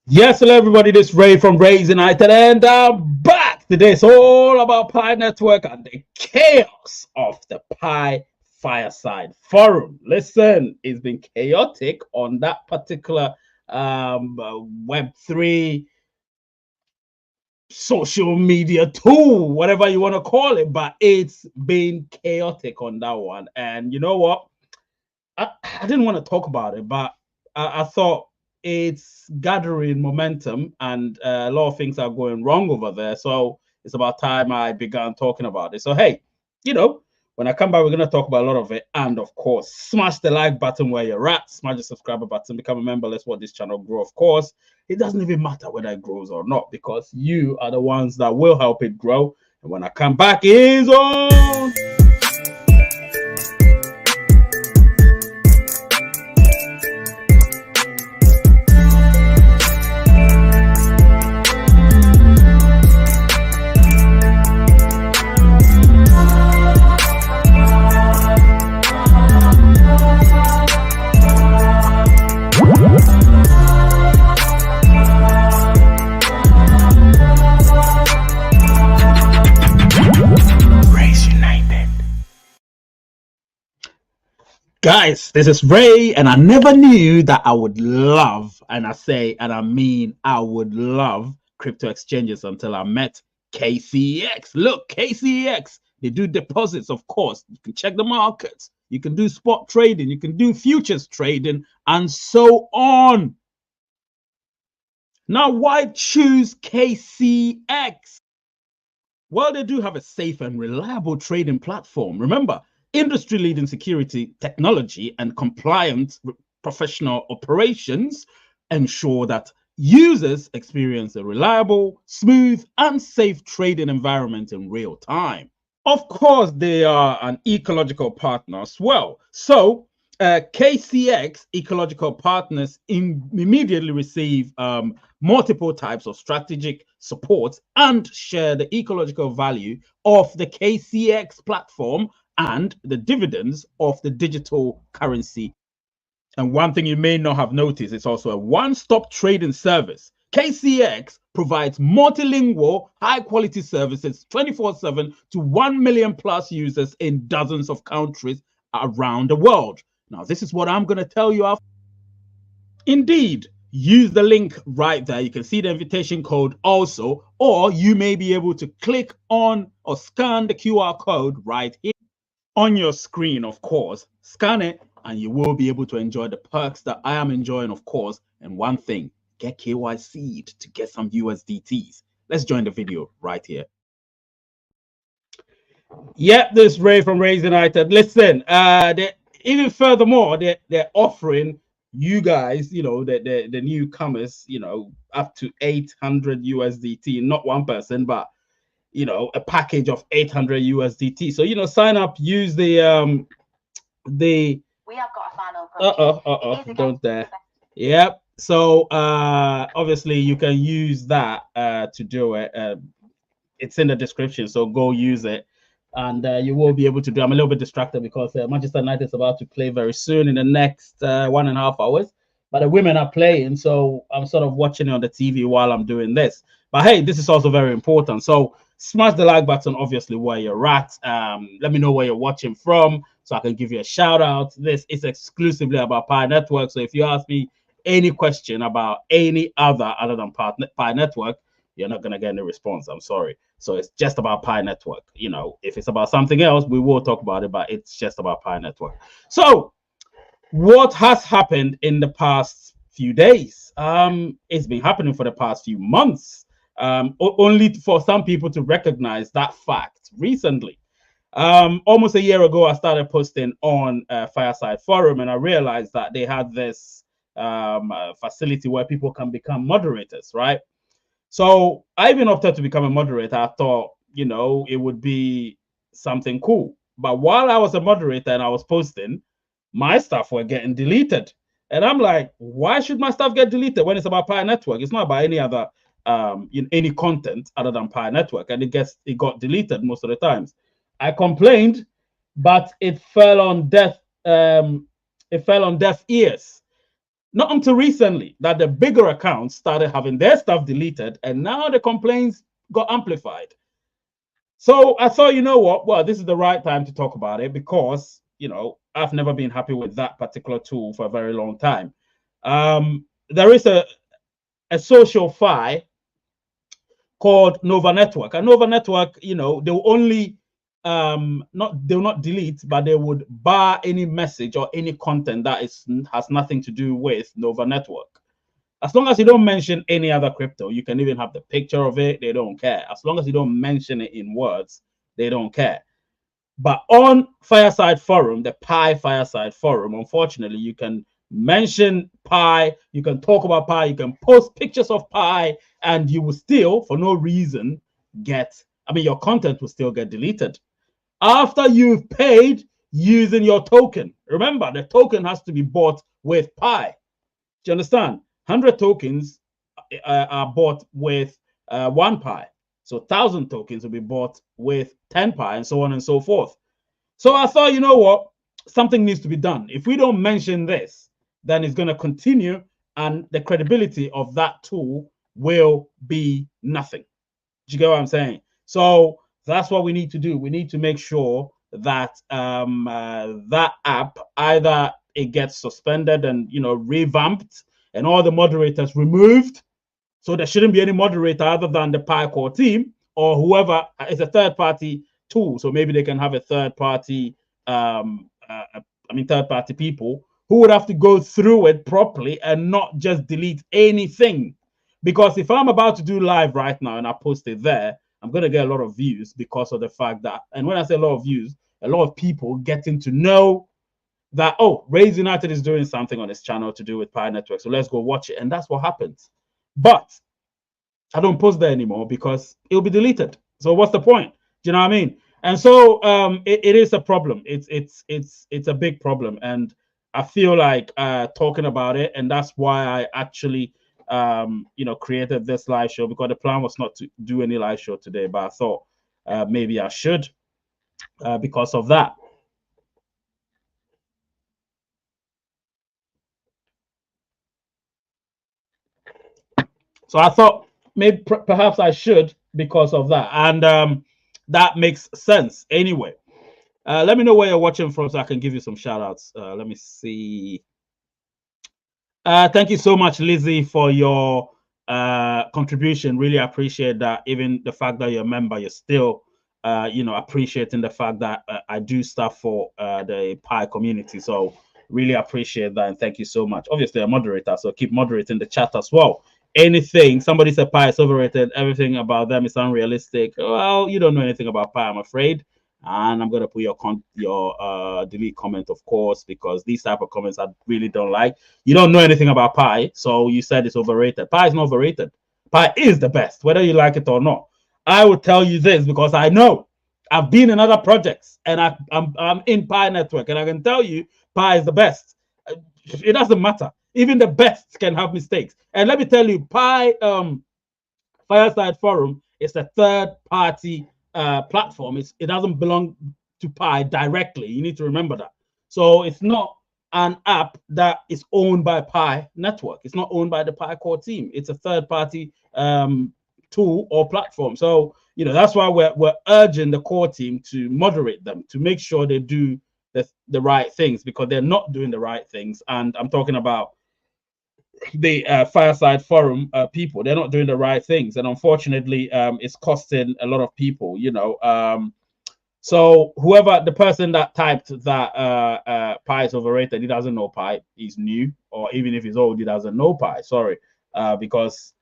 Yes, hello everybody, this is Ray from Rays United, and I'm back. Today it's all about Pi Network and the chaos of the Pi Fireside Forum. Listen, it's been chaotic on that particular Web3 social media tool, whatever you want to call it, but it's been chaotic on that one. And you know what? I didn't want to talk about it, but I thought it's gathering momentum and a lot of things are going wrong over there. So it's about time I began talking about it. So, hey, you know, when I come back, we're going to talk about a lot of it. And of course, smash the like button where you're at, smash the subscriber button, become a member. Let's watch this channel grow. Of course, it doesn't even matter whether it grows or not because you are the ones that will help it grow. And when I come back, is on. Guys, this is Ray, and I never knew that I would love, and I say, and I mean, I would love crypto exchanges until I met KCEX. Look, KCEX, they do deposits, of course. You can check the markets, you can do spot trading, you can do futures trading, and so on. Now, why choose KCEX? Well, they do have a safe and reliable trading platform. Remember, industry-leading security, technology, and compliant professional operations ensure that users experience a reliable, smooth, and safe trading environment in real time. Of course, they are an ecological partner as well. So, KCEX ecological partners immediately receive multiple types of strategic support and share the ecological value of the KCEX platform and the dividends of the digital currency. And one thing you may not have noticed, it's also a one-stop trading service. KCEX provides multilingual, high-quality services 24/7 to 1 million plus users in dozens of countries around the world. Now, this is what I'm going to tell you. Indeed, use the link right there. You can see the invitation code also, or you may be able to click on or scan the QR code right here on your screen, of course. Scan it, and you will be able to enjoy the perks that I am enjoying, of course. And one thing, get KYC'd to get some USDTs. Let's join the video right here. Yep, this is Ray from Rays United. Listen, even furthermore, they're offering you guys, the newcomers, up to 800 USDT, not one person, but a package of 800 USDT. So sign up, use the we have got a final don't dare. Yep. So obviously you can use that to do it. It's in the description, so go use it. And you will be able to do. I'm a little bit distracted because Manchester United is about to play very soon in the next 1.5 hours. But the women are playing, so I'm sort of watching it on the TV while I'm doing this. But hey, this is also very important. So smash the like button, obviously, where you're at. Let me know where you're watching from so I can give you a shout out. This is exclusively about Pi Network. So if you ask me any question about any other than Pi Network, you're not going to get any response. I'm sorry. So it's just about Pi Network. If it's about something else, we will talk about it, but it's just about Pi Network. So what has happened in the past few days? It's been happening for the past few months. Only for some people to recognize that fact recently. Almost a year ago, I started posting on Fireside Forum, and I realized that they had this facility where people can become moderators, right? So I even opted to become a moderator. I thought, it would be something cool. But while I was a moderator and I was posting, my stuff were getting deleted. And I'm like, why should my stuff get deleted when it's about Pi Network? It's not about any other any content other than Pi Network. And it got deleted most of the times. I complained, but it fell on deaf ears. Not until recently that the bigger accounts started having their stuff deleted, and now the complaints got amplified. So I thought, you know what? Well, this is the right time to talk about it because, you know, I've never been happy with that particular tool for a very long time. There is a social fi called Nova Network. And Nova Network, you know, they will only they'll not delete, but they would bar any message or any content that has nothing to do with Nova Network. As long as you don't mention any other crypto, you can even have the picture of it, they don't care. As long as you don't mention it in words, they don't care. But on Fireside Forum, the Pi Fireside Forum, unfortunately, you can mention Pi, you can talk about Pi, you can post pictures of Pi, and you will still, for no reason, your content will still get deleted. After you've paid using your token. Remember, the token has to be bought with Pi. Do you understand? 100 tokens are bought with 1 Pi. So 1,000 tokens will be bought with 10 Pi and so on and so forth. So I thought, you know what? Something needs to be done. If we don't mention this, then it's going to continue and the credibility of that tool will be nothing. Do you get what I'm saying? So that's what we need to do. We need to make sure that that app, either it gets suspended and, you know, revamped and all the moderators removed. So there shouldn't be any moderator other than the Pi core team or whoever is a third party tool. So maybe they can have a third party, third party people who would have to go through it properly and not just delete anything. Because if I'm about to do live right now and I post it there, I'm going to get a lot of views because of the fact that, and when I say a lot of views, a lot of people getting to know that, oh, Rays United is doing something on his channel to do with Pi Network, so let's go watch it. And that's what happens. But I don't post there anymore because it'll be deleted. So what's the point? Do you know what I mean? And so it is a problem. It's a big problem. And I feel like talking about it, and that's why I actually created this live show, because the plan was not to do any live show today, but I thought maybe I should because of that. So I thought maybe perhaps I should because of that. And that makes sense anyway. Let me know where you're watching from so I can give you some shout outs. Let me see. Thank you so much, Lizzie, for your contribution. Really appreciate that. Even the fact that you're a member, you're still appreciating the fact that I do stuff for the Pi community. So really appreciate that, and thank you so much. Obviously a moderator, so keep moderating the chat as well. Anything somebody said Pi is overrated, everything about them is unrealistic. Well, you don't know anything about Pi, I'm afraid. And I'm gonna put your delete comment, of course, because these type of comments I really don't like. You don't know anything about Pi, so you said it's overrated. Pi is not overrated. Pi is the best, whether you like it or not. I will tell you this because I know I've been in other projects and I'm in Pi Network, and I can tell you Pi is the best. It doesn't matter. Even the best can have mistakes. And let me tell you, Pi Fireside Forum is a third-party platform. It doesn't belong to Pi directly. You need to remember that. So it's not an app that is owned by Pi Network. It's not owned by the Pi core team. It's a third-party tool or platform. So that's why we're urging the core team to moderate them, to make sure they do the right things, because they're not doing the right things. And I'm talking about the Fireside Forum people. They're not doing the right things, and unfortunately it's costing a lot of people. So whoever the person that typed that Pi is overrated, he doesn't know Pi, he's new, or even if he's old, he doesn't know Pi. Sorry, because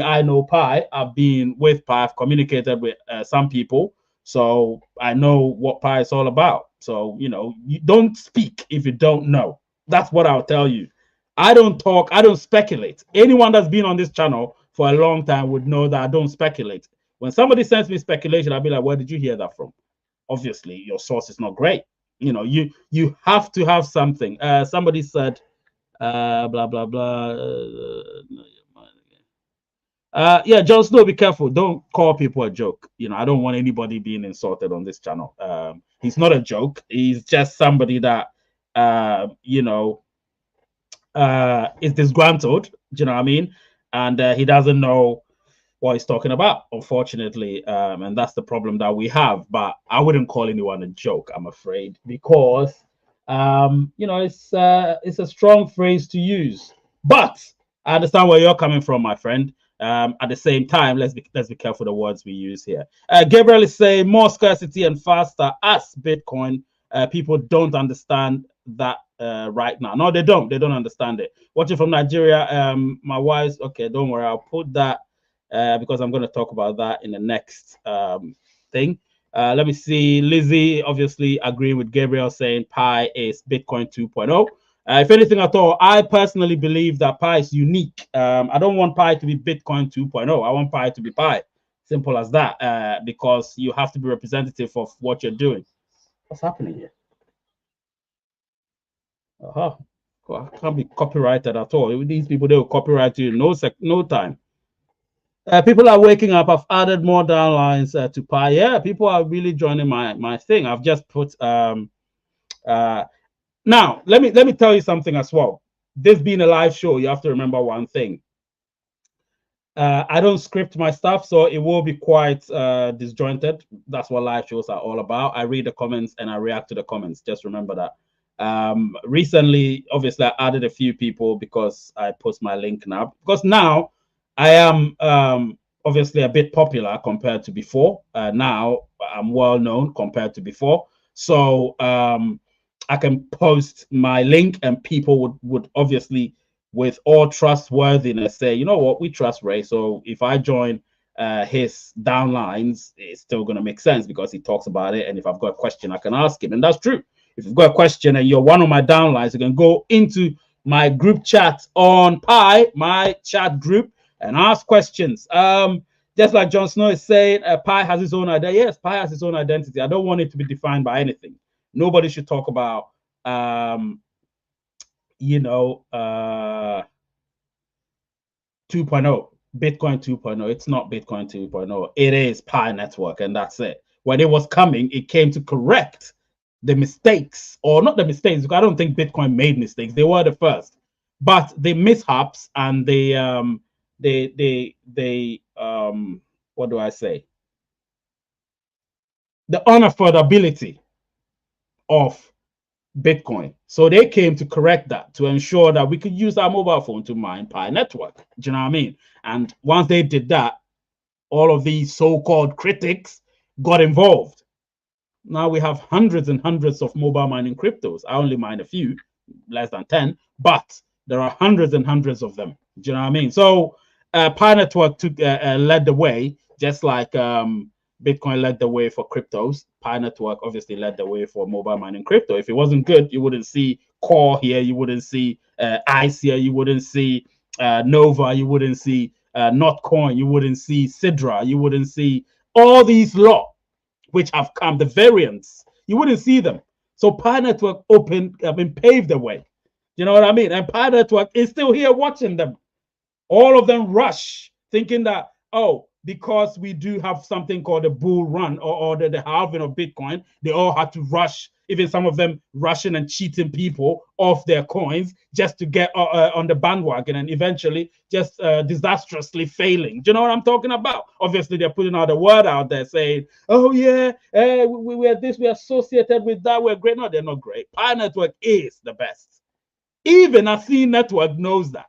I know Pi, I've been with Pi, I've communicated with some people, so I know what Pi is all about. So you don't speak if you don't know. That's what I'll tell you. I don't talk, I don't speculate. Anyone that's been on this channel for a long time would know that I don't speculate. When somebody sends me speculation, I'll be like, where did you hear that from? Obviously, your source is not great. You have to have something. Somebody said, blah, blah, blah. Yeah, Jon Snow, be careful. Don't call people a joke. I don't want anybody being insulted on this channel. He's not a joke. He's just somebody that, is disgruntled. Do you know what I mean? And he doesn't know what he's talking about, unfortunately. And that's the problem that we have. But I wouldn't call anyone a joke, I'm afraid, because you know, it's a strong phrase to use. But I understand where you're coming from, my friend. At the same time, let's be careful the words we use here. Gabriel is saying more scarcity and faster as Bitcoin. People don't understand that right now. No, they don't. They don't understand it. Watching from Nigeria, my wife's okay. Don't worry, I'll put that because I'm going to talk about that in the next thing. Let me see. Lizzie obviously agreeing with Gabriel saying Pi is Bitcoin 2.0. If anything at all, I personally believe that Pi is unique. I don't want Pi to be Bitcoin 2.0. I want Pi to be Pi. Simple as that. Because you have to be representative of what you're doing. What's happening here? Well, I can't be copyrighted at all. These people, they will copyright you in no time. People are waking up. I've added more downlines to Pi. Yeah, people are really joining my thing. I've just put now let me tell you something as well. This being a live show, you have to remember one thing. I don't script my stuff, so it will be quite disjointed. That's what live shows are all about. I read the comments and I react to the comments. Just remember that. Recently, obviously, I added a few people because I post my link now. Because now I am obviously a bit popular compared to before. Now I'm well known compared to before. So I can post my link and people would obviously, with all trustworthiness, say, you know what, we trust Ray. So if I join his downlines, it's still going to make sense because he talks about it. And if I've got a question, I can ask him. And that's true. If you've got a question and you're one of my downlines, you can go into my group chat on Pi, my chat group, and ask questions. Just like Jon Snow is saying, Pi has its own identity. Yes, Pi has its own identity. I don't want it to be defined by anything. Nobody should talk about, you know, 2.0, Bitcoin 2.0. It's not Bitcoin 2.0. It is Pi Network, and that's it. When it was coming, it came to correct the mistakes, or not the mistakes, because I don't think Bitcoin made mistakes. They were the first, but the mishaps and the what do I say? The unaffordability of Bitcoin. So they came to correct that, to ensure that we could use our mobile phone to mine Pi Network. Do you know what I mean? And once they did that, all of these so-called critics got involved. Now we have hundreds and hundreds of mobile mining cryptos. I only mine a few, less than 10, but there are hundreds and hundreds of them. Do you know what I mean? So Pi Network took led the way, just like Bitcoin led the way for cryptos. Pi Network obviously led the way for mobile mining crypto. If it wasn't good, you wouldn't see Core here, you wouldn't see ICE here, you wouldn't see Nova, you wouldn't see Notcoin, you wouldn't see Sidra, you wouldn't see all these which have come, the variants, you wouldn't see them. So Pi Network paved the way. You know what I mean? And Pi Network is still here watching them. All of them rush, thinking that, oh, because we do have something called a bull run or the halving of Bitcoin, they all had to rush, even some of them rushing and cheating people off their coins just to get on the bandwagon and eventually just disastrously failing. Do you know what I'm talking about? Obviously, they're putting out a word out there saying, oh, yeah, we're this, we're associated with that, we're great. No, they're not great. Pi Network is the best. Even Athene Network knows that.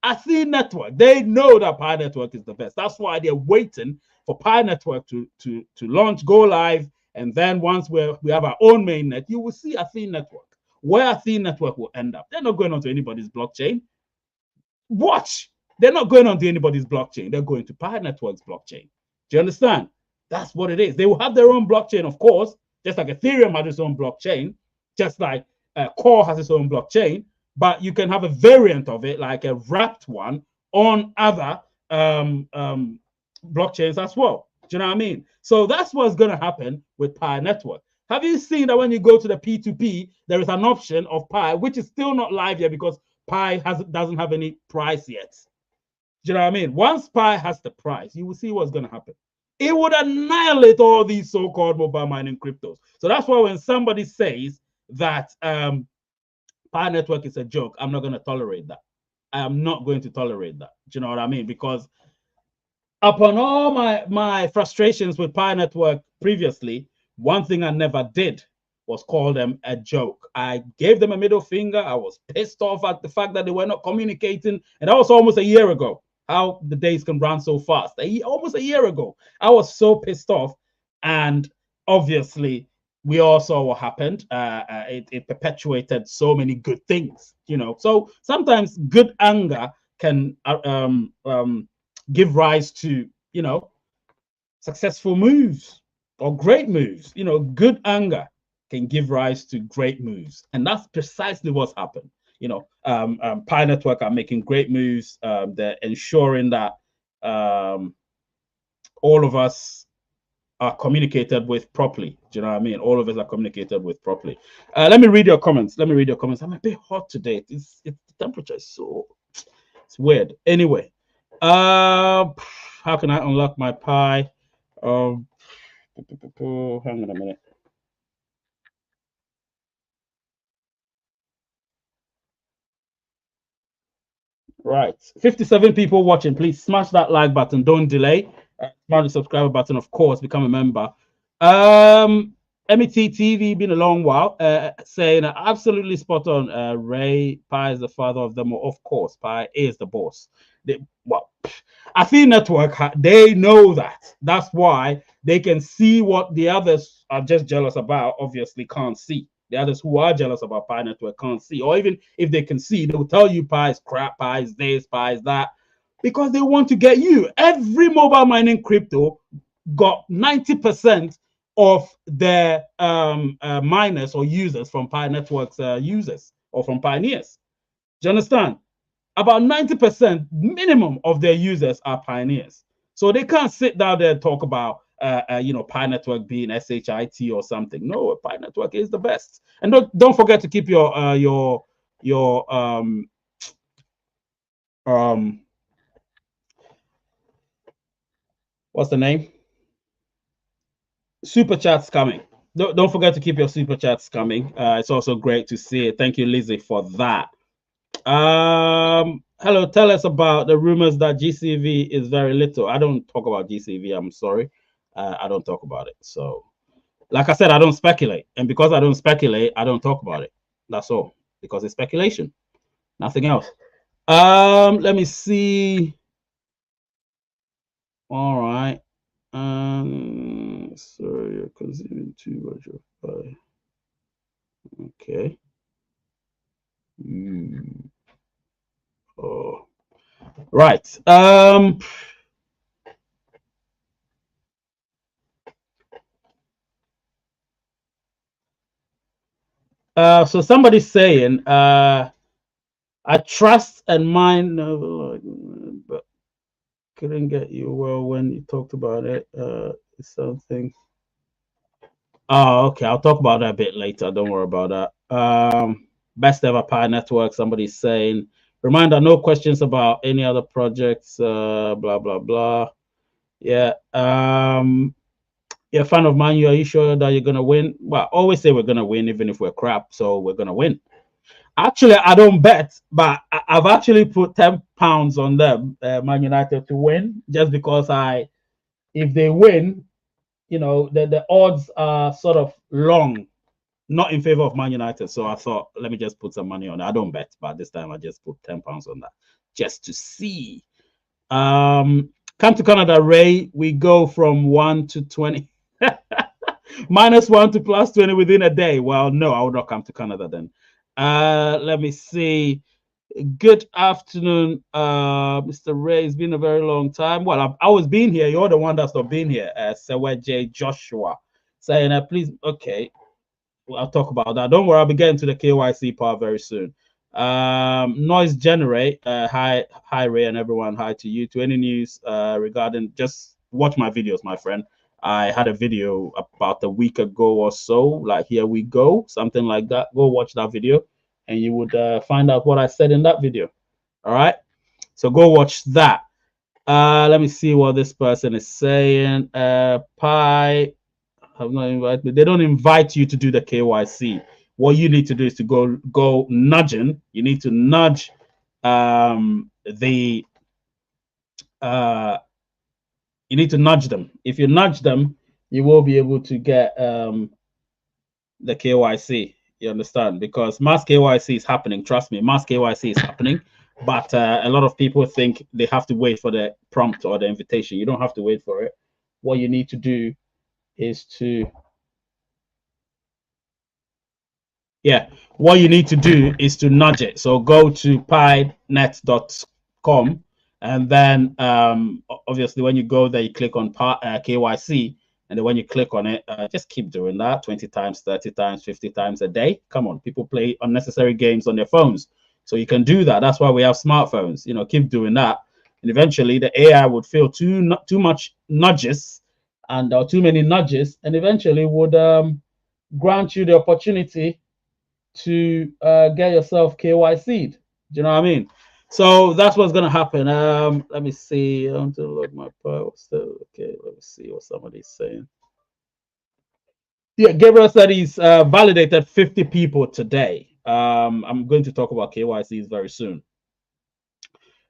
Athene Network, they know that Pi Network is the best. That's why they're waiting for Pi Network to launch, go live, and then once we have our own mainnet, you will see Athene Network. Where Athene Network will end up, they're not going onto anybody's blockchain. Watch, they're not going onto anybody's blockchain. They're going to Pi Network's blockchain. Do you understand? That's what it is. They will have their own blockchain, of course, just like Ethereum has its own blockchain, just like Core has its own blockchain. But you can have a variant of it, like a wrapped one, on other blockchains as well. Do you know what I mean? So that's what's going to happen with Pi Network. Have you seen that when you go to the P2P, there is an option of Pi, which is still not live yet because Pi doesn't have any price yet. Do you know what I mean? Once Pi has the price, you will see what's going to happen. It would annihilate all these so-called mobile mining cryptos. So that's why when somebody says that Pi Network is a joke. I'm not going to tolerate that. I am not going to tolerate that. Do you know what I mean? Because upon all my frustrations with Pi Network previously, one thing I never did was call them a joke. I gave them a middle finger. I was pissed off at the fact that they were not communicating. And that was almost a year ago. How the days can run so fast. Almost a year ago. I was so pissed off. And obviously, we all saw what happened. It perpetuated so many good things, you know. So sometimes good anger can give rise to, you know, successful moves or great moves. You know, good anger can give rise to great moves, and that's precisely what's happened. You know, Pi Network are making great moves. They're ensuring that all of us are communicated with properly. Do you know what I mean? All of us are communicated with properly. Let me read your comments. Let me read your comments. I'm a bit hot today. The temperature is so, it's weird. Anyway, how can I unlock my Pi? Hang on a minute. Right, 57 people watching. Please smash that like button. Don't delay. Smash the subscribe button, of course. Become a member. MET TV, been a long while. Saying absolutely spot on. Ray Pi is the father of them all. Of course, Pi is the boss. Well, Athene Network, they know that. That's why they can see what the others are just jealous about. Obviously, can't see. The others who are jealous about Pi Network can't see, or even if they can see, they will tell you Pi is crap, Pi is this, Pi is that, because they want to get you. Every mobile mining crypto got 90% of their miners or users from Pi Network's users or from pioneers. Do you understand? About 90% minimum of their users are pioneers. So they can't sit down there and talk about you know, Pi Network being SHIT or something. No, Pi Network is the best. And don't forget to keep your what's the name? Super chats coming. Don't forget to keep your super chats coming. It's also great to see it. Thank you, Lizzie, for that. Hello, tell us about the rumors that GCV is very little. I don't talk about GCV. I'm sorry. I don't talk about it. So, like I said, I don't speculate. And because I don't speculate, I don't talk about it. That's all. Because it's speculation. Nothing else. Let me see. All right. Sorry, you're consuming too much of Pi. Okay. Oh. Right. So somebody's saying, I trust and mine, but couldn't get you well when you talked about it. Something. Oh, okay. I'll talk about that a bit later. Don't worry about that. Best ever Pi Network. Somebody's saying, reminder, no questions about any other projects. Blah blah blah. Yeah. You're a fan of Man U. Are you sure that you're gonna win? Well, always say we're gonna win, even if we're crap. So we're gonna win. Actually, I don't bet, but I've actually put £10 on them, Man United to win, just because if they win, you know, the odds are sort of long, not in favor of Man United. So I thought, let me just put some money on it. I don't bet, but this time I just put £10 on that, just to see. Come to Canada, Ray. We go from 1 to 20. -1 to +20 within a day. Well, no, I would not come to Canada then. Let me see. Good afternoon, Mr. Ray. It's been a very long time. Well, I've always been here. You're the one that's not been here. Sewe J. Joshua saying, please, okay, well, I'll talk about that. Don't worry, I'll be getting to the KYC part very soon. Noise generate. Hi, Ray, and everyone. Hi to you. To any news regarding, just watch my videos, my friend. I had a video about a week ago or so, like here we go, something like that. Go watch that video and you would find out what I said in that video. All right, so go watch that. Let me see what this person is saying. Pi have not invited me. They don't invite you to do the KYC. what you need to do is to go nudging. You need to nudge you need to nudge them. If you nudge them, you will be able to get the KYC. You understand? Because mass KYC is happening. Trust me, mass KYC is happening. But a lot of people think they have to wait for the prompt or the invitation. You don't have to wait for it. What you need to do is to what you need to do is to nudge it. So go to pinet.com, and then obviously when you go there, you click on KYC, and then when you click on it, just keep doing that 20 times, 30 times, 50 times a day. Come on, people play unnecessary games on their phones, so you can do that. That's why we have smartphones. You know, keep doing that, and eventually the AI would feel too much nudges and too many nudges, and eventually would grant you the opportunity to get yourself KYC'd. Do you know what I mean? So that's what's gonna happen. Let me see. I want to load my post. Okay, let me see what somebody's saying. Yeah, Gabriel said he's validated 50 people today. I'm going to talk about KYCs very soon.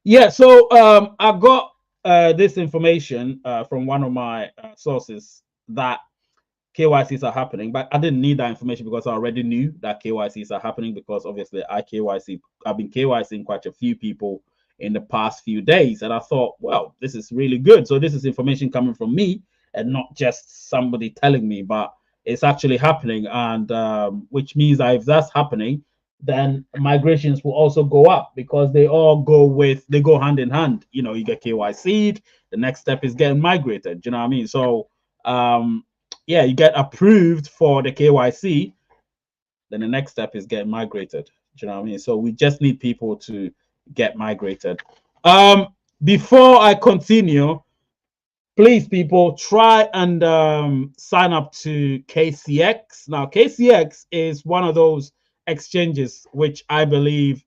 Yeah, so I got this information from one of my sources that KYCs are happening, but I didn't need that information because I already knew that KYCs are happening, because obviously I've been KYCing quite a few people in the past few days, and I thought, well, this is really good. So this is information coming from me and not just somebody telling me, but it's actually happening, and which means that if that's happening, then migrations will also go up, because they go hand in hand. You know, you get KYC'd, the next step is getting migrated. Do you know what I mean? So yeah, you get approved for the KYC, then the next step is getting migrated. Do you know what I mean? So we just need people to get migrated. Before I continue, please, people, try and sign up to KCEX. Now, KCEX is one of those exchanges which I believe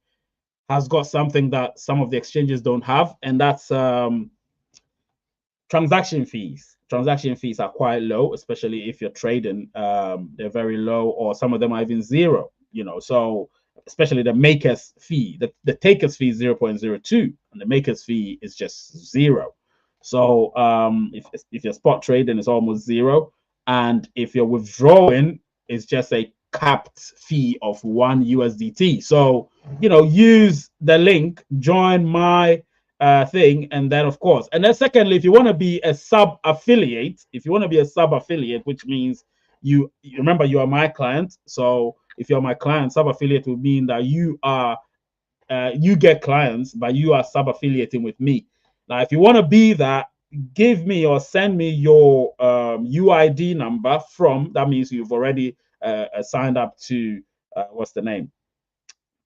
has got something that some of the exchanges don't have, and that's transaction fees. Transaction fees are quite low, especially if you're trading. They're very low, or some of them are even zero. You know, so especially the maker's fee, the taker's fee is 0.02, and the maker's fee is just zero. So if you're spot trading, it's almost zero, and if you're withdrawing, it's just a capped fee of 1 USDT. So you know, use the link, join my thing, and then of course, and then secondly, if you want to be a sub affiliate, which means you remember you are my client. So if you're my client, sub affiliate would mean that you are you get clients, but you are sub affiliating with me. Now, if you want to be that, give me or send me your UID number that means you've already signed up to what's the name,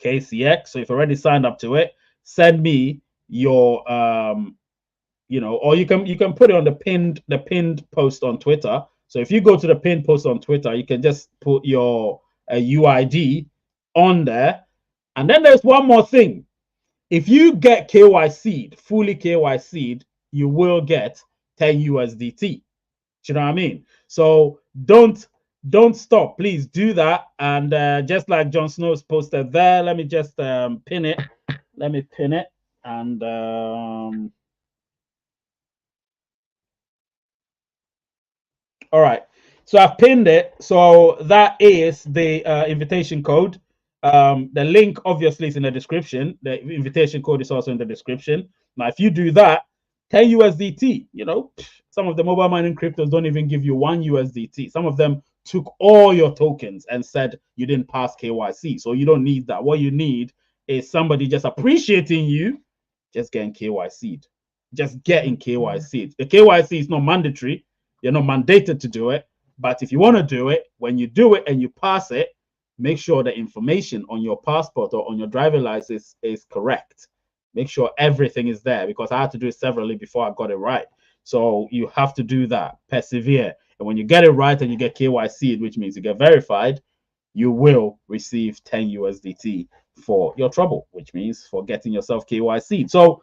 KCEX. So if you've already signed up to it, send me your you know, or you can put it on the pinned post on Twitter. So if you go to the pinned post on Twitter, you can just put your UID on there. And then there's one more thing. If you get KYC'd, fully KYC'd, you will get 10 USDT. Do you know what I mean? So don't stop. Please do that. And just like Jon Snow's posted there, let me just pin it. Let me pin it. And all right, so I've pinned it. So that is the invitation code. The link obviously is in the description. The invitation code is also in the description. Now, if you do that, 10 USDT, you know, some of the mobile mining cryptos don't even give you 1 USDT. Some of them took all your tokens and said you didn't pass KYC. So you don't need that. What you need is somebody just appreciating you, just getting KYC'd. Just getting KYC'd. The KYC is not mandatory. You're not mandated to do it. But if you want to do it, when you do it and you pass it, make sure the information on your passport or on your driver license is correct. Make sure everything is there, because I had to do it severally before I got it right. So you have to do that. Persevere. And when you get it right and you get KYC'd, which means you get verified, you will receive 10 USDT for your trouble, which means for getting yourself KYC'd. So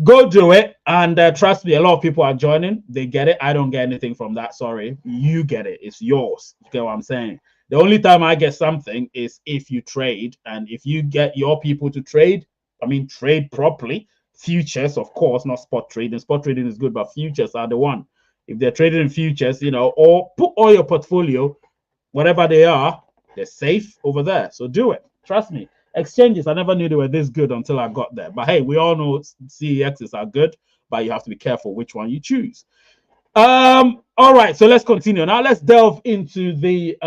go do it, and trust me, a lot of people are joining. They get it. I don't get anything from that. Sorry, you get it. It's yours. You get what I'm saying? The only time I get something is if you trade, and if you get your people to trade, I mean, trade properly. Futures, of course, not spot trading. Spot trading is good, but futures are the one. If they're trading in futures, you know, or put all your portfolio, whatever they are, they're safe over there. So do it. Trust me. Exchanges, I never knew they were this good until I got there. But hey, we all know CEXs are good, but you have to be careful which one you choose. All right, so let's continue. Now let's delve into the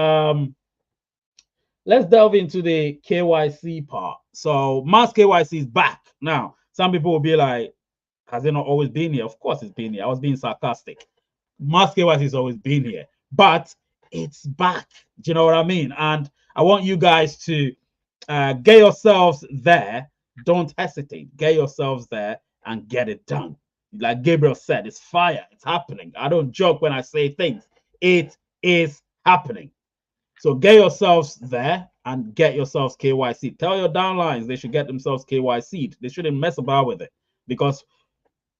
KYC part. So mass KYC is back. Now, some people will be like, has it not always been here? Of course it's been here. I was being sarcastic. Mass KYC has always been here, but it's back. Do you know what I mean? And I want you guys to get yourselves there. Don't hesitate. Get yourselves there and get it done. Like Gabriel said, it's fire. It's happening. I don't joke when I say things. It is happening. So get yourselves there and get yourselves KYC. Tell your downlines they should get themselves KYC'd. They shouldn't mess about with it, because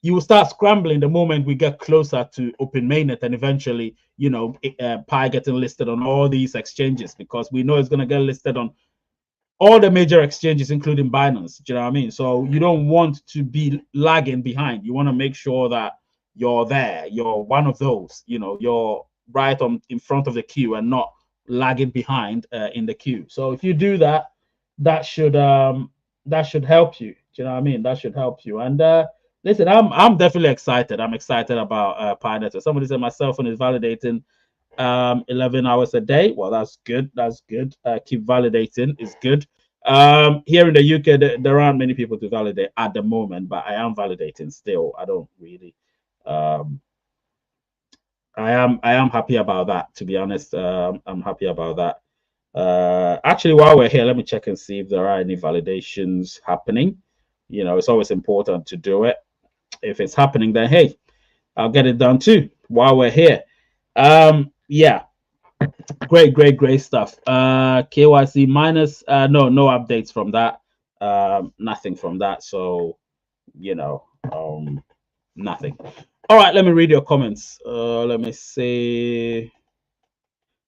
you will start scrambling the moment we get closer to open mainnet and eventually, you know, Pi getting listed on all these exchanges, because we know it's going to get listed on all the major exchanges, including Binance. Do you know what I mean? So you don't want to be lagging behind. You want to make sure that you're there. You're one of those, you know, you're right on in front of the queue and not lagging behind in the queue. So if you do that, that should help you. Do you know what I mean? That should help you. And listen, I'm definitely excited. I'm excited about Pi Network. Somebody said my cell phone is validating 11 hours a day. Well, that's good. That's good. Keep validating. It's good. Here in the UK, there aren't many people to validate at the moment, but I am validating still. I don't really. I am happy about that, to be honest. I'm happy about that. Actually, while we're here, let me check and see if there are any validations happening. You know, it's always important to do it. If it's happening, then hey, I'll get it done too while we're here. Yeah, great stuff. KYC minus no updates from that. Nothing from that. So, you know, nothing. All right, let me read your comments. Let me see.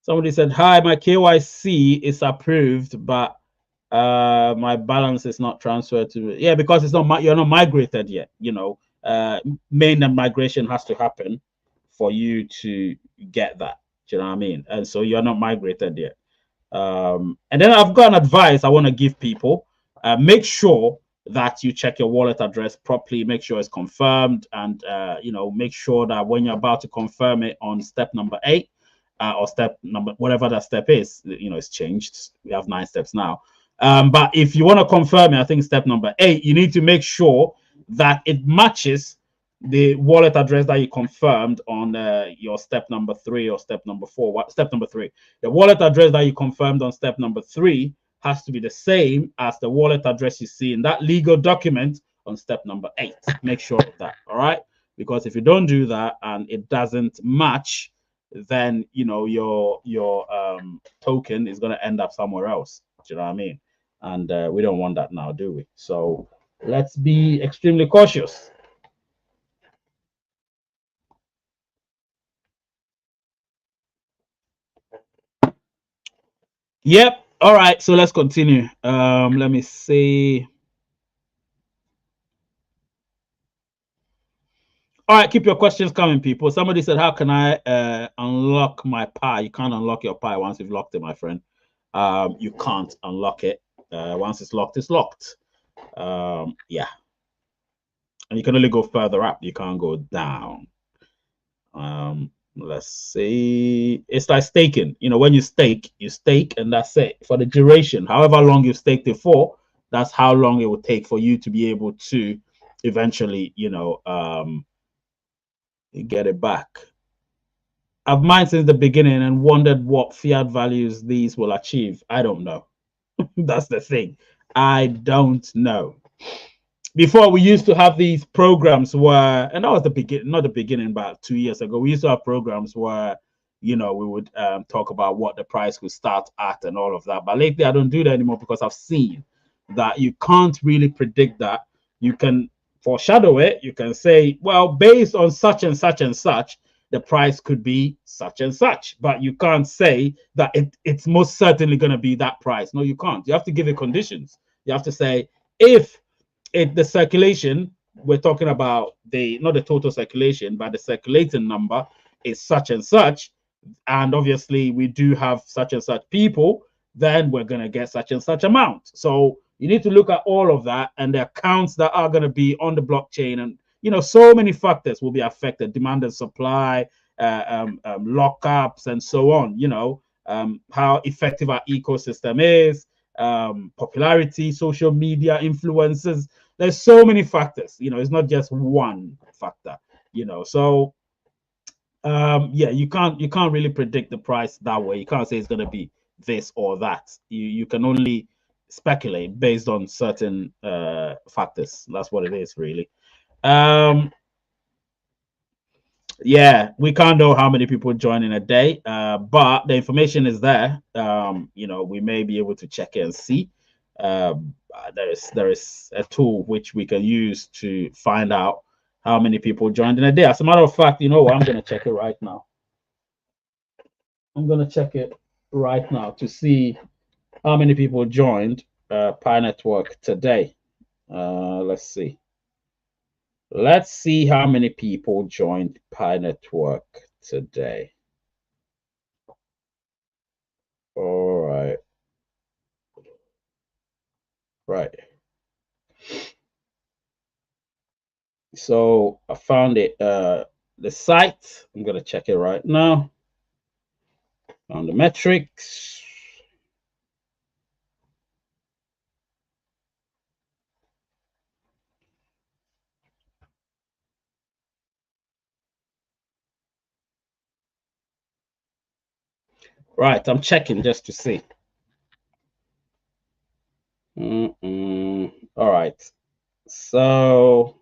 Somebody said, hi, my KYC is approved, but my balance is not transferred to. Yeah, because it's not, you're not migrated yet. You know, mainnet migration has to happen for you to get that. Do you know what I mean? And so you're not migrated yet. And then I've got an advice I want to give people. Make sure that you check your wallet address properly, make sure it's confirmed, and you know, make sure that when you're about to confirm it on step number 8 or step number, whatever that step is, you know, it's changed. We have 9 steps now. But if you want to confirm it, I think step number 8, you need to make sure that it matches the wallet address that you confirmed on your step number 3 or step number 4. Step number 3, the wallet address that you confirmed on step number 3 has to be the same as the wallet address you see in that legal document on step number 8. Make sure of that. All right, because if you don't do that and it doesn't match, then you know your token is going to end up somewhere else. Do you know what I mean? And we don't want that now, do we? So let's be extremely cautious. Yep. All right, so let's continue. Let me see. All right, keep your questions coming, people. Somebody said, how can I unlock my Pi? You can't unlock your Pi once you've locked it, my friend. You can't unlock it. Once it's locked, it's locked. Yeah. And you can only go further up. You can't go down. Let's see. It's like staking. You know, when you stake, and that's it for the duration. However long you've staked it for, that's how long it will take for you to be able to eventually, you know, get it back. I've mined since the beginning and wondered what fiat values these will achieve. I don't know. That's the thing. I don't know. Before, we used to have these programs where, and that was the beginning, not the beginning, but 2 years ago, we used to have programs where, you know, we would talk about what the price would start at and all of that. But lately, I don't do that anymore because I've seen that you can't really predict that. You can foreshadow it. You can say, well, based on such and such and such, the price could be such and such, but you can't say that it's most certainly going to be that price. No, you can't. You have to give it conditions. You have to say, if the circulation, we're talking about not the total circulation, but the circulating number is such and such, and obviously we do have such and such people, then we're going to get such and such amount. So you need to look at all of that and the accounts that are going to be on the blockchain. And, so many factors will be affected: demand and supply, lockups, and so on. How effective our ecosystem is, popularity, social media influences. There's so many factors. It's not just one factor. So yeah, you can't really predict the price that way. You can't say it's going to be this or that. You can only speculate based on certain factors. That's what it is, really. Yeah, we can't know how many people join in a day, but the information is there. We may be able to check it and see. There is a tool which we can use to find out how many people joined in a day. As a matter of fact, I'm going to check it right now. I'm going to check it right now to see how many people joined Pi Network today. Let's see. Let's see how many people joined Pi Network today. All right. Right. So I found it, the site. I'm going to check it right now. Found the metrics. Right, I'm checking just to see. All right. So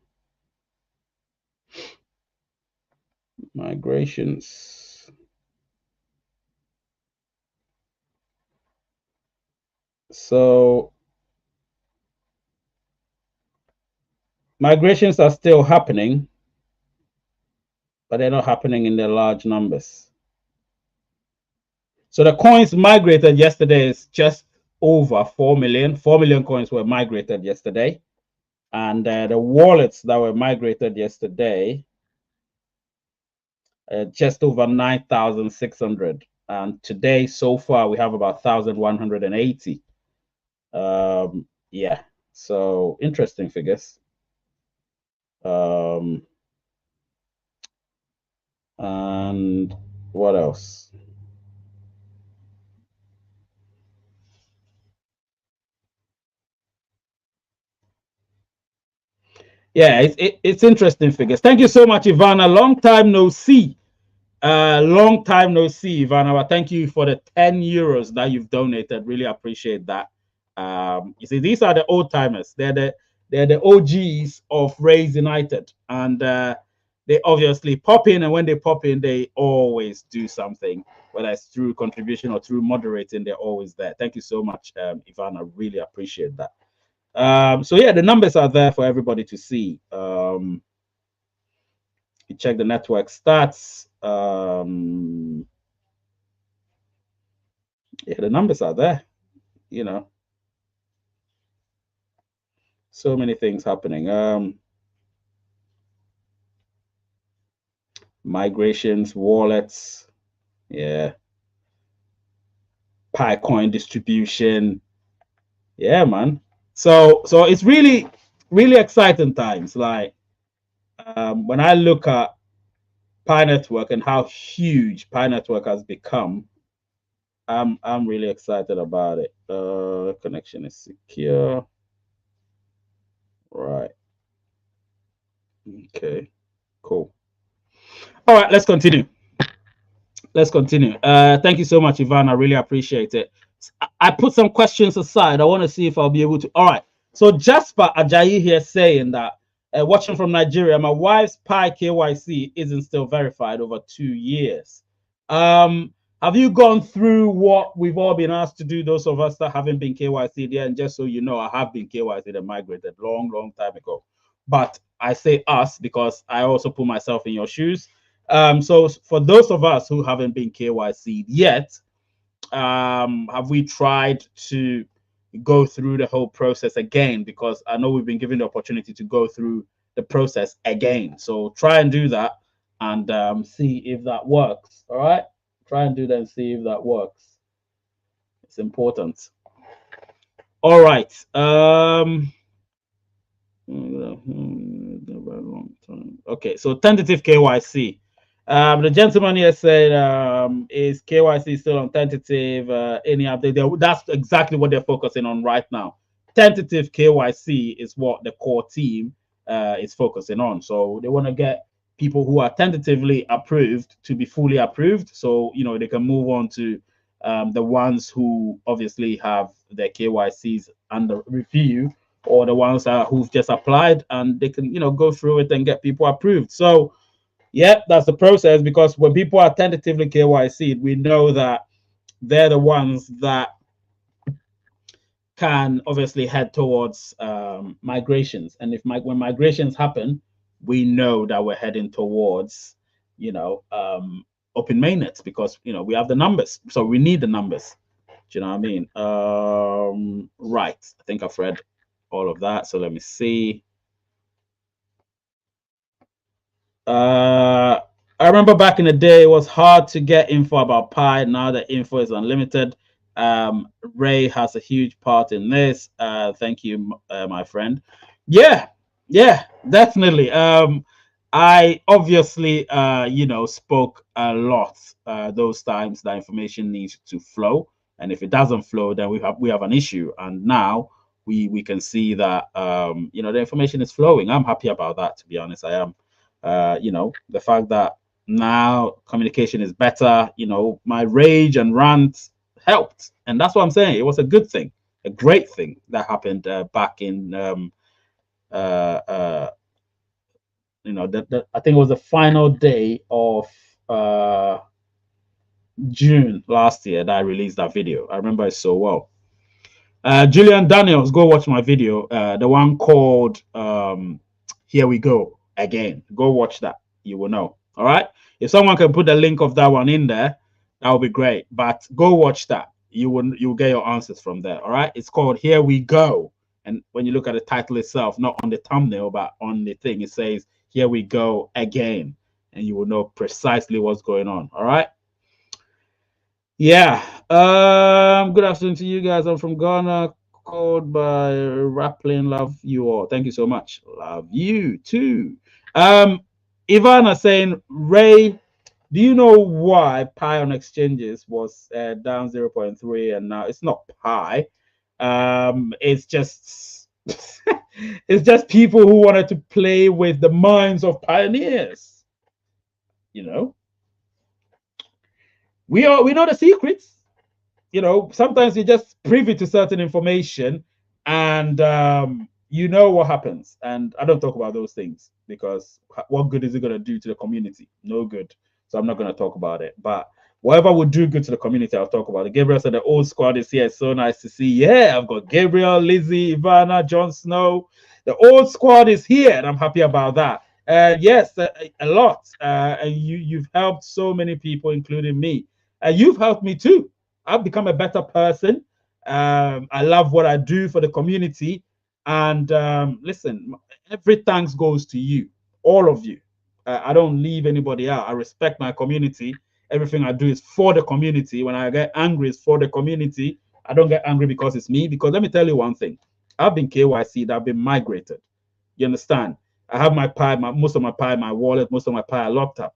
migrations. So migrations are still happening, but they're not happening in the large numbers. So the coins migrated yesterday is just over 4 million. 4 million coins were migrated yesterday. And the wallets that were migrated yesterday, just over 9,600. And today, so far, we have about 1,180. Yeah, so interesting figures. And what else? Yeah, it's interesting figures. Thank you so much, Ivana. Long time no see. Long time no see, Ivana. Thank you for the 10 euros that you've donated. Really appreciate that. You see, these are the old timers. They're the OGs of Rays United, and they obviously pop in. And when they pop in, they always do something, whether it's through contribution or through moderating. They're always there. Thank you so much, Ivana. Really appreciate that. So yeah, the numbers are there for everybody to see. You check the network stats. Yeah, the numbers are there. So many things happening. Migrations, wallets, yeah. Picoin distribution. Yeah, man. So it's really, really exciting times. Like when I look at Pi Network and how huge Pi Network has become, I'm really excited about it. Connection is secure. Right. Okay. Cool. All right, let's continue. Let's continue. Thank you so much, Ivan. I really appreciate it. I put some questions aside. I want to see if I'll be able to. All right. So Jasper Ajayi here saying that watching from Nigeria, my wife's Pi KYC isn't still verified over 2 years. Have you gone through what we've all been asked to do, those of us that haven't been KYC'd yet? And just so you know, I have been KYC'd and migrated long time ago. But I say us because I also put myself in your shoes. So for those of us who haven't been KYC'd yet, have we tried to go through the whole process again? Because I know we've been given the opportunity to go through the process again. So try and do that and see if that works. All right, try and do that and see if that works. It's important. All right. Okay, so tentative KYC. The gentleman here said, is KYC still on tentative? Any update? That's exactly what they're focusing on right now. Tentative KYC is what the core team is focusing on. So they want to get people who are tentatively approved to be fully approved. So, you know, they can move on to the ones who obviously have their KYCs under review, or the ones who've just applied, and they can, you know, go through it and get people approved. So yeah, that's the process, because when people are tentatively KYC'd, we know that they're the ones that can obviously head towards migrations. And when migrations happen, we know that we're heading towards, you know, open mainnets, because, you know, we have the numbers. So we need the numbers. Do you know what I mean? Right. I think I've read all of that. So let me see. I remember back in the day, it was hard to get info about Pi. Now that info is unlimited. Ray has a huge part in this. Thank you, my friend. Yeah, definitely. I obviously, you know, spoke a lot those times that information needs to flow, and if it doesn't flow, then we have an issue. And now we can see that you know, the information is flowing. I'm happy about that, to be honest. I am. You know, the fact that now communication is better, you know, my rage and rant helped, and that's what I'm saying. It was a good thing, a great thing that happened back in you know, I think it was the final day of June last year that I released that video. I remember it so well. Julian Daniels, go watch my video, the one called Here We Go Again. Go watch that. You will know. All right. If someone can put the link of that one in there, that would be great. But go watch that. You will get your answers from there. All right. It's called Here We Go. And when you look at the title itself, not on the thumbnail, but on the thing, it says Here We Go Again. And you will know precisely what's going on. All right. Yeah. Good afternoon to you guys. I'm from Ghana, called by Rappling. Love you all. Thank you so much. Love you too. Ivana saying, Ray, do you know why Pi on exchanges was down 0.3 and now it's not Pi? It's just it's just people who wanted to play with the minds of pioneers. You know, we know the secrets. You know, sometimes you're just privy to certain information, and you know what happens. And I don't talk about those things, because what good is it going to do to the community? No good. So I'm not going to talk about it. But whatever would do good to the community, I'll talk about it. Gabriel said the old squad is here. It's so nice to see. Yeah, I've got Gabriel, Lizzie, Ivana, Jon Snow. The old squad is here, and I'm happy about that. Yes, a lot. And you've helped so many people, including me. You've helped me too. I've become a better person. I love what I do for the community. And listen, every thanks goes to you, all of you. I don't leave anybody out. I respect my community. Everything I do is for the community. When I get angry, it's for the community. I don't get angry because it's me. Because let me tell you one thing. I've been KYC'd. I've been migrated. You understand? I have my Pi, most of my Pi, my wallet, most of my Pi are locked up.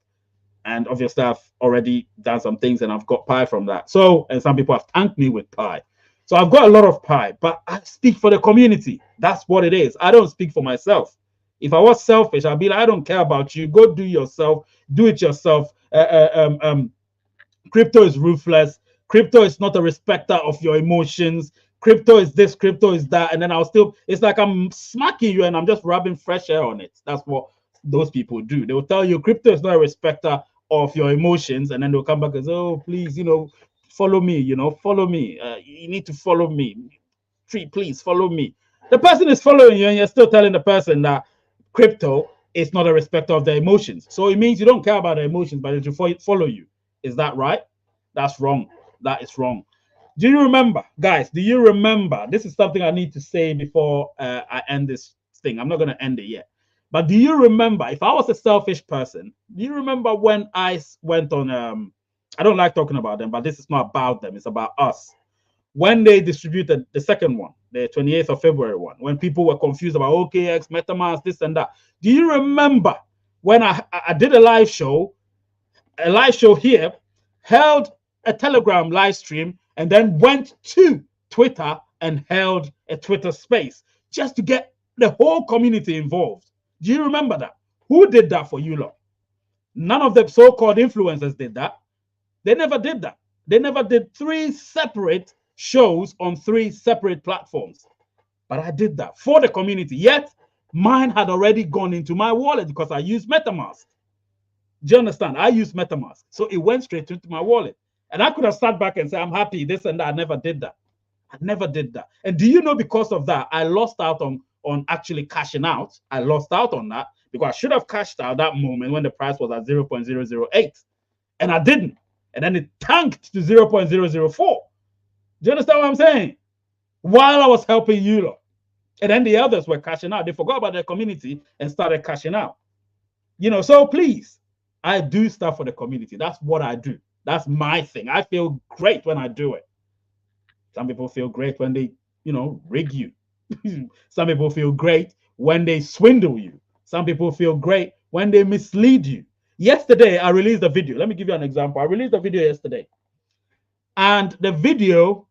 And obviously, I've already done some things and I've got Pi from that. So, and some people have thanked me with Pi. So I've got a lot of Pi, but I speak for the community. That's what it is. I don't speak for myself. If I was selfish, I'd be like, I don't care about you. Go do yourself. Do it yourself. Crypto is ruthless. Crypto is not a respecter of your emotions. Crypto is this, crypto is that. And then I'll still, it's like I'm smacking you and I'm just rubbing fresh air on it. That's what those people do. They will tell you crypto is not a respecter of your emotions, and then they'll come back and say, oh, please, you know, follow me, you know, follow me. You need to follow me. Please follow me. The person is following you, and you're still telling the person that crypto it's not a respecter of their emotions. So it means you don't care about their emotions, but it will follow you. Is that right? That's wrong. That is wrong. Do you remember, guys? Do you remember? This is something I need to say before I end this thing. I'm not going to end it yet. But do you remember, if I was a selfish person, do you remember when I went on, I don't like talking about them, but this is not about them. It's about us. When they distributed the second one, the 28th of February one, when people were confused about OKX, MetaMask, this and that. Do you remember when I did a live show here, held a Telegram live stream, and then went to Twitter and held a Twitter space just to get the whole community involved? Do you remember that? Who did that for you lot? None of the so-called influencers did that. They never did that. They never did 3 separate shows on 3 separate platforms. But I did that for the community. Yet, mine had already gone into my wallet because I used MetaMask. Do you understand? I used MetaMask. So it went straight into my wallet. And I could have sat back and said, I'm happy, this and that. I never did that. I never did that. And do you know, because of that, I lost out on actually cashing out. I lost out on that because I should have cashed out that moment when the price was at 0.008. And I didn't. And then it tanked to 0.004. Do you understand what I'm saying? While I was helping you lot. And then the others were cashing out. They forgot about their community and started cashing out. You know, so please, I do stuff for the community. That's what I do. That's my thing. I feel great when I do it. Some people feel great when they, you know, rig you. Some people feel great when they swindle you. Some people feel great when they mislead you. Yesterday, I released a video. Let me give you an example. I released a video yesterday. And the video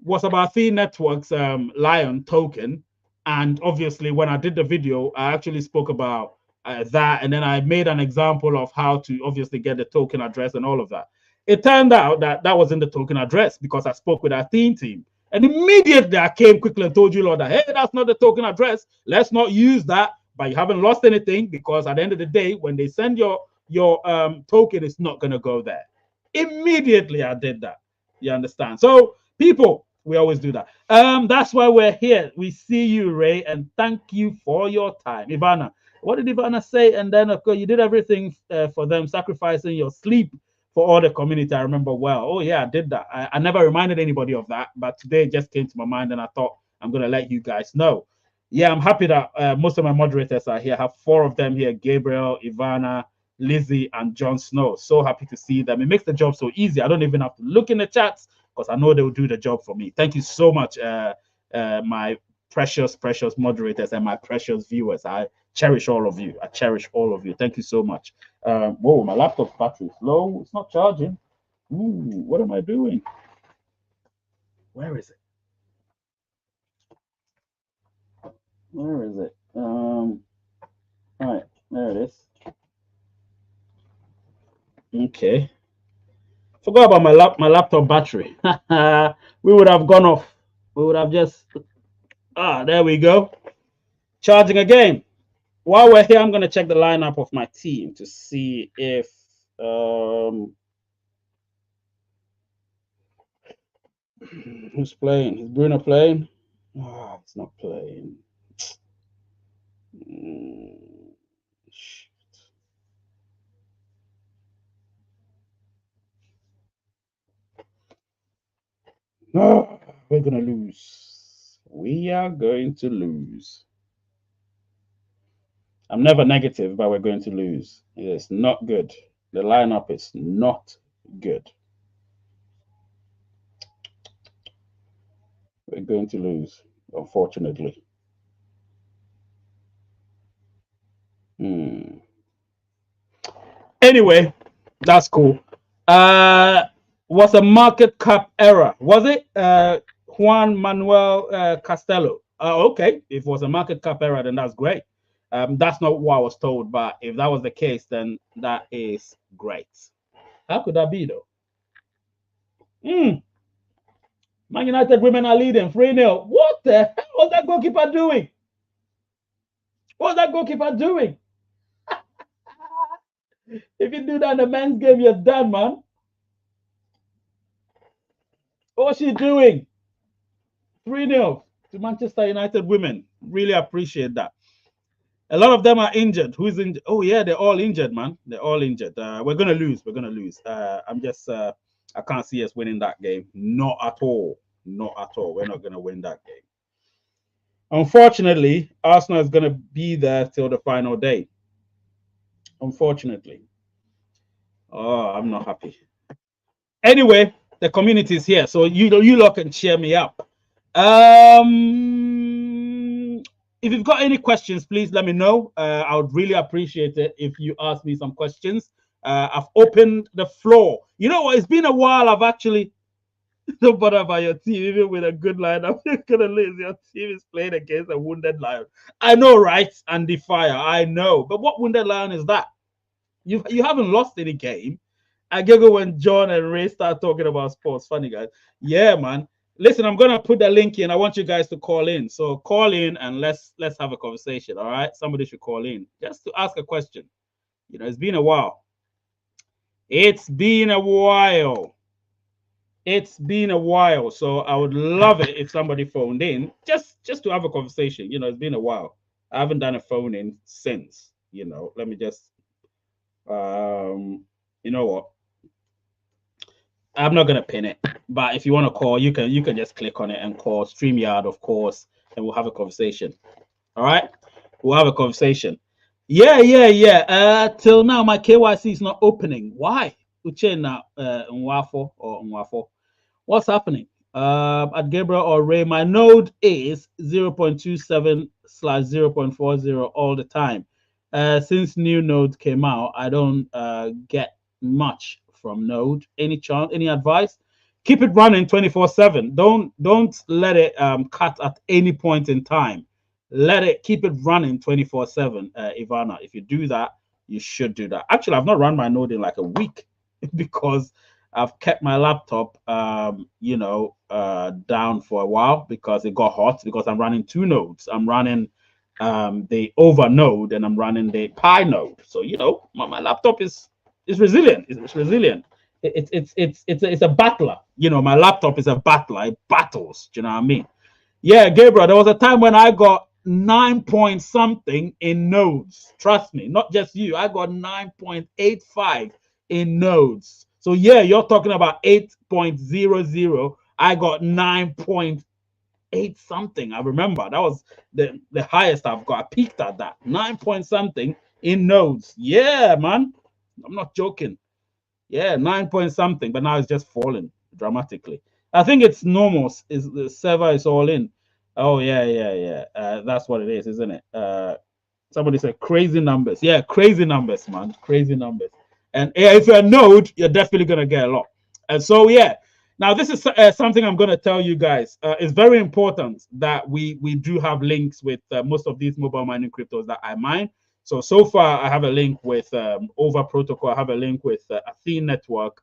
was about Athene Network's Lion token. And obviously, when I did the video, I actually spoke about that. And then I made an example of how to obviously get the token address and all of that. It turned out that that was in the token address because I spoke with our Athene team. And immediately I came quickly and told you, Lord, that, hey, that's not the token address. Let's not use that. But you haven't lost anything because at the end of the day, when they send your token, it's not going to go there. Immediately I did that. You understand? So people, we always do that. That's why we're here. We see you, Ray, and thank you for your time. Ivana, what did Ivana say? And then, of course, you did everything for them, sacrificing your sleep for all the community. I remember well. Oh, yeah, I did that. I never reminded anybody of that, but today it just came to my mind, and I thought I'm going to let you guys know. Yeah, I'm happy that most of my moderators are here. I have 4 of them here, Gabriel, Ivana, Lizzie, and Jon Snow. So happy to see them. It makes the job so easy. I don't even have to look in the chats because I know they will do the job for me. Thank you so much, my precious moderators and my precious viewers. I cherish all of you. I cherish all of you. Thank you so much. Whoa, my laptop battery is low. It's not charging. Ooh, what am I doing? Where is it? Where is it? All right, there it is. Okay. Forgot about my laptop battery. We would have gone off. We would have just there we go. Charging again. While we're here, I'm gonna check the lineup of my team to see if who's playing. Is Bruno playing? Oh, it's not playing. No, we're gonna lose. We are going to lose. I'm never negative, but we're going to lose. It's not good. The lineup is not good. We're going to lose, unfortunately. Anyway, that's cool. Was a market cap error, was it? Juan Manuel Castello. Okay, if it was a market cap error, then that's great. That's not what I was told, but if that was the case, then that is great. How could that be, though? Man United women are leading 3-0. What the hell was that goalkeeper doing? What was that goalkeeper doing? If you do that in the men's game, you're done, man. What's she doing? 3-0 to Manchester United women. Really appreciate that. A lot of them are injured. Who's injured? Oh yeah, they're all injured, man. They're all injured. We're gonna lose. We're gonna lose. I'm just. I can't see us winning that game. Not at all. Not at all. We're not gonna win that game. Unfortunately, Arsenal is gonna be there till the final day. Unfortunately. Oh, I'm not happy. Anyway, the community is here, so you lot can cheer me up. If you've got any questions, please let me know. I would really appreciate it if you ask me some questions. I've opened the floor. You know what? It's been a while. I've actually don't bother about your team, even with a good line. I'm just gonna lose. Your team is playing against a wounded lion. I know, right? And the fire. I know, but what wounded lion is that? You haven't lost any game. I giggle when John and Ray start talking about sports. Funny guys. Yeah, man. Listen, I'm gonna put the link in. I want you guys to call in. So call in and let's have a conversation. All right. Somebody should call in just to ask a question. You know, it's been a while. It's been a while. It's been a while. So I would love it if somebody phoned in just to have a conversation. You know, it's been a while. I haven't done a phone in since. You know, let me just you know what? I'm not gonna pin it, but if you want to call, you can just click on it and call StreamYard, of course, and we'll have a conversation. All right, we'll have a conversation. Yeah. Till now, my KYC is not opening. Why? Uchenna Nwafo or Nwafo. What's happening? At Gabriel or Ray, my node is 0.27/0.40 all the time. Since new node came out, I don't get much from node. Any chance? Any advice? Keep it running 24/7. Don't let it cut at any point in time. Keep it running 24/7, Ivana. If you do that, you should do that. Actually, I've not run my node in like a week because I've kept my laptop down for a while because it got hot, because I'm running two nodes. I'm running the over node and I'm running the pi node. So my laptop is resilient. It's resilient. It's a battler. My laptop is a battler. It battles. Do you know what I mean? Yeah, Gabriel, there was a time when I got 9 point something in nodes. Trust me, not just you. I got 9.85 in nodes. So yeah, you're talking about 8.00. I got 9.8 something. I remember that was the highest I've got. I peaked at that 9 point something in nodes. Yeah, man, I'm not joking. Yeah, 9 point something, but now it's just falling dramatically. I think it's normal. Is the server is all in? Oh yeah. That's what it is, isn't it? Somebody said crazy numbers. Yeah, crazy numbers, man. Crazy numbers. And yeah, if you're a node, you're definitely gonna get a lot. And so yeah, now this is something I'm gonna tell you guys. It's very important that we do have links with most of these mobile mining cryptos that I mine. So far, I have a link with Over Protocol. I have a link with Athene Network,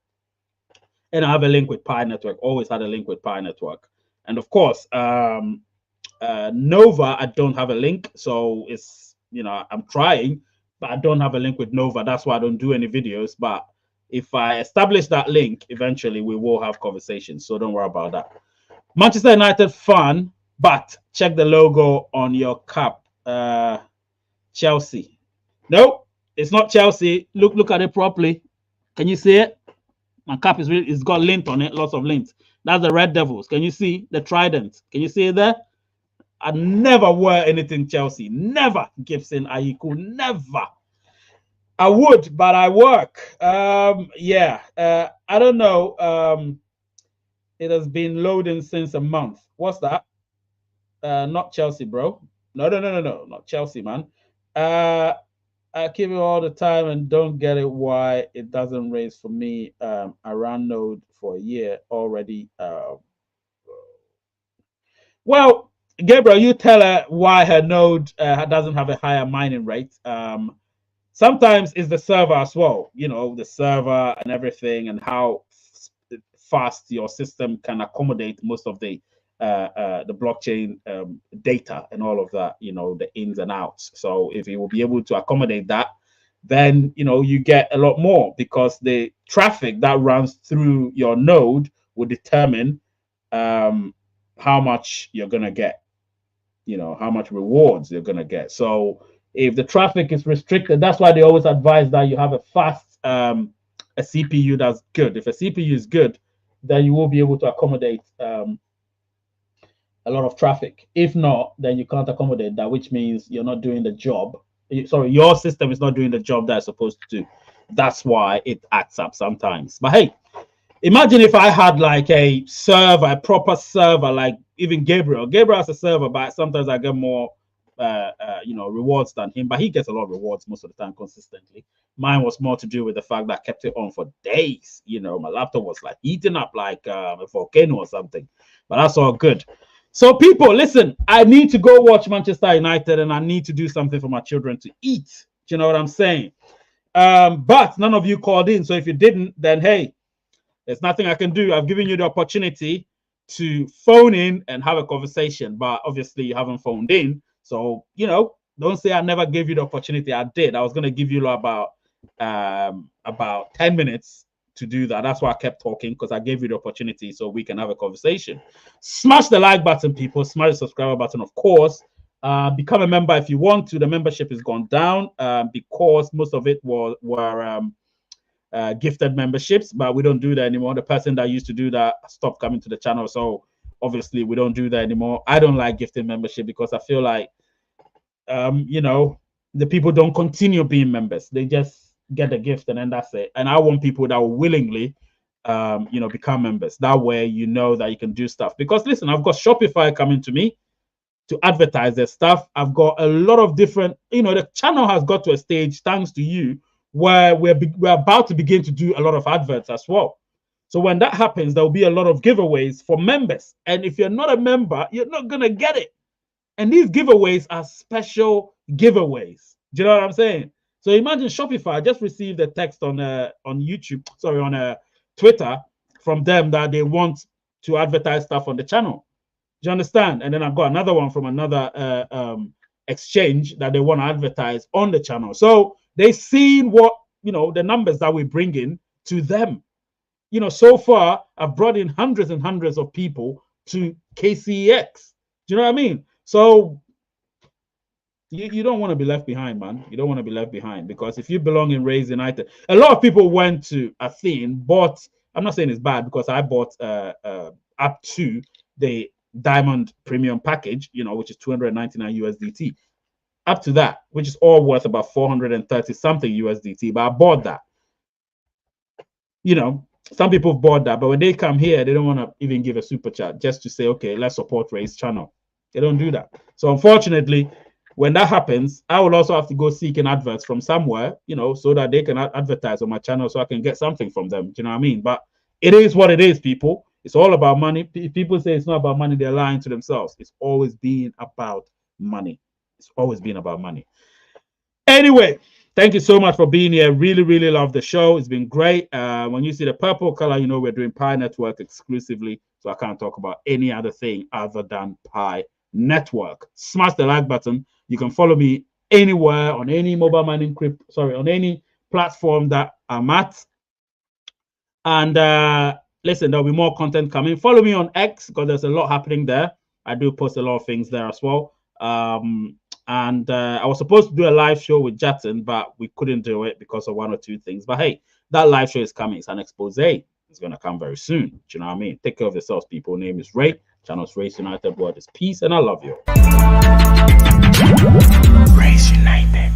and I have a link with Pi Network. Always had a link with Pi Network, and of course, Nova. I don't have a link, so it's I'm trying, but I don't have a link with Nova. That's why I don't do any videos. But if I establish that link, eventually we will have conversations. So don't worry about that. Manchester United fan, but check the logo on your cap. Chelsea. No, it's not Chelsea. Look at it properly. Can you see it? My cap it's got lint on it, lots of lint. That's the Red Devils. Can you see the trident? Can you see it there? I never wear anything Chelsea. Never, Gibson Ayiku. Never. I would, but I work. Yeah. I don't know. It has been loading since a month. What's that? Not Chelsea, bro. No. Not Chelsea, man. I keep it all the time and don't get it why it doesn't raise for me. I ran node for a year already. Well, Gabriel, you tell her why her node doesn't have a higher mining rate. Sometimes it's the server as well, the server and everything, and how fast your system can accommodate most of the blockchain data and all of that, the ins and outs. So if you will be able to accommodate that, then you get a lot more, because the traffic that runs through your node will determine how much you're gonna get, how much rewards you're gonna get. So If the traffic is restricted, that's why they always advise that you have a fast a CPU that's good. If a CPU is good, then you will be able to accommodate a lot of traffic. If not, then you can't accommodate that, which means you're not doing the job. Sorry, your system is not doing the job that it's supposed to do. That's why it acts up sometimes. But hey, imagine if I had like a server, a proper server, like even Gabriel. Gabriel has a server, but sometimes I get more rewards than him, but he gets a lot of rewards most of the time consistently. Mine was more to do with the fact that I kept it on for days. My laptop was like heating up like a volcano or something, but that's all good. So people, listen, I need to go watch Manchester United and I need to do something for my children to eat. Do you know what I'm saying? But none of you called in, so if you didn't, then hey, there's nothing I can do. I've given you the opportunity to phone in and have a conversation, but obviously you haven't phoned in. So, don't say I never gave you the opportunity. I did. I was going to give you about 10 minutes to do that. That's why I kept talking, because I gave you the opportunity so we can have a conversation. Smash the like button, people. Smash the subscriber button, of course. Become a member if you want to. The membership has gone down because most of it were gifted memberships, but we don't do that anymore. The person that used to do that stopped coming to the channel, so obviously we don't do that anymore. I don't like gifted membership because I feel like the people don't continue being members. They just get a gift and then that's it. And I want people that will willingly become members. That way that you can do stuff. Because listen, I've got Shopify coming to me to advertise their stuff. I've got a lot of different, the channel has got to a stage, thanks to you, where we're about to begin to do a lot of adverts as well. So when that happens, there will be a lot of giveaways for members. And if you're not a member, you're not going to get it. And these giveaways are special giveaways. Do you know what I'm saying? So imagine Shopify. I just received a text on YouTube, on Twitter from them that they want to advertise stuff on the channel. Do you understand? And then I've got another one from another exchange that they want to advertise on the channel. So they've seen what, the numbers that we bring in to them. So far, I've brought in hundreds and hundreds of people to KCEX. Do you know what I mean? So you don't want to be left behind, man. You don't want to be left behind, because if you belong in Rays United, a lot of people went to Athene, bought, I'm not saying it's bad, because I bought up to the Diamond Premium package, which is 299 USDT. Up to that, which is all worth about 430 something USDT, but I bought that. Some people have bought that, but when they come here, they don't want to even give a super chat just to say, okay, let's support Ray's channel. They don't do that. So unfortunately, when that happens, I will also have to go seek an adverts from somewhere, so that they can advertise on my channel so I can get something from them. Do you know what I mean? But it is what it is, people. It's all about money. If people say it's not about money, they're lying to themselves. It's always been about money. It's always been about money. Anyway, thank you so much for being here. Really, really love the show. It's been great. When you see the purple color, we're doing Pi Network exclusively. So I can't talk about any other thing other than Pi Network. Smash the like button. You can follow me anywhere on any mobile mining on any platform that I'm at. And listen, there'll be more content coming. Follow me on X, because there's a lot happening there. I do post a lot of things there as well. And I was supposed to do a live show with Jackson, but we couldn't do it because of one or two things. But hey, that live show is coming. It's an expose. It's going to come very soon. Do you know what I mean? Take care of yourselves, people. Name is Ray. Channel's Rays United. Word is peace, and I love you. Rays United.